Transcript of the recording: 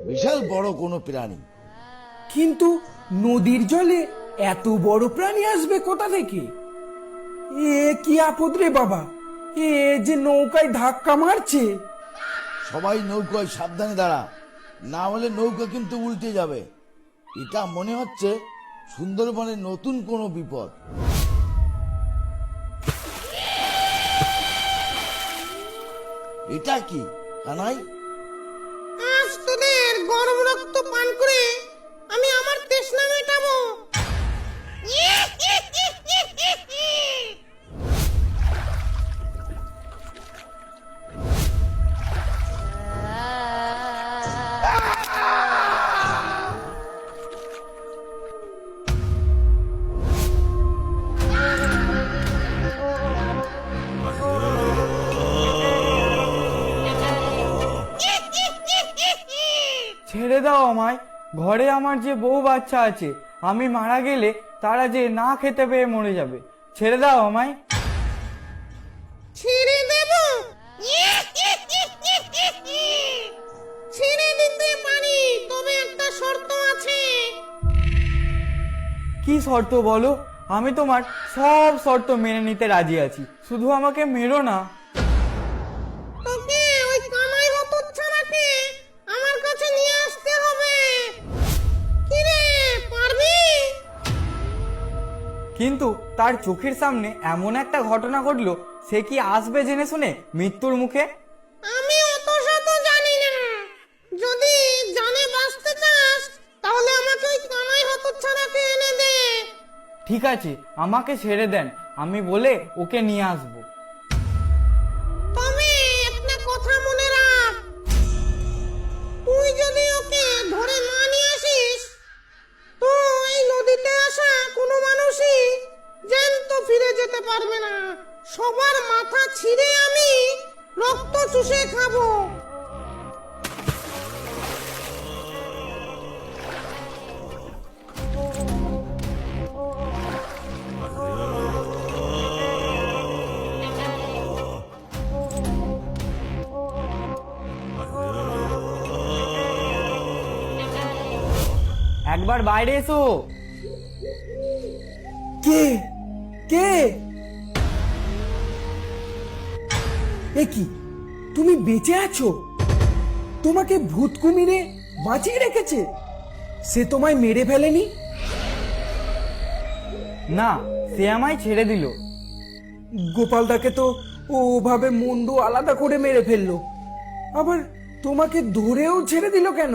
বিশাল বড় কোনো প্রাণী। কিন্তু নদীর জলে এত বড় প্রাণী আসবে কোথা থেকে? এ কি আপদ রে বাবা, এ যে নৌকায় ধাক্কা মারছে। সবাই নৌকায় সাবধানে দাঁড়া, না হলে নৌকা কিন্তু উল্টে যাবে। এটা মনে হচ্ছে সুন্দরবনের নতুন কোনো বিপদ। এটা কি কানাই? আজ তোদের গরম রক্ত পান করে আমি আমার তৃষ্ণা মেটাবো। ছেড়ে দাও আমায়। ঘরে আমার যে বউ বাচ্চা আছে, আমি মারা গেলে তারা যে না খেতে পেয়ে মরে যাবে। ছেড়ে দাও আমায়। ছেড়ে দেব? ছেড়ে দিতে পারি, তবে একটা শর্ত আছে। কি শর্ত বলো? আমি তোমার সব শর্ত মেনে নিতে রাজি আছি, শুধু আমাকে মেরো না। তোকে ওই কানাই হতচ্ছাড়াকে আমার কাছে নিয়ে আসতে হবে। কি রে, পারবি? কিন্তু তার চোখের সামনে এমন একটা ঘটনা ঘটলো, সে কি আসবে জেনে শুনে মৃত্যুর মুখে? আমি অত শত জানি না। যদি জানে বাঁচতে চাস তাহলে আমাকে ওই কানাই হতচ্ছাড়াকে এনে দে। ঠিক আছে, আমাকে ছেড়ে দেন, আমি বলে ওকে নিয়ে আসবো। তবে একটা কথা মনে রাখ, তুই যদি ওকে ধরে না নিয়ে আসিস তো এই নদীতে আসা কোনো মানুষই জ্যান্ত ফিরে যেতে পারবে না। সবার মাথা ছিঁড়ে আমি রক্ত চুষে খাবো। একবার বাইরে এসো। কে কে? এ কি, তুমি বেঁচে আছো? তোমাকে ভূত কুমিরে বাঁচিয়ে রেখেছে? সে তোমায় মেরে ফেলেনি? না, সে আমায় ছেড়ে দিল। গোপালদাকে তো ওভাবে মুন্ডু আলাদা করে মেরে ফেললো, আবার তোমাকে ধরেও ছেড়ে দিল কেন?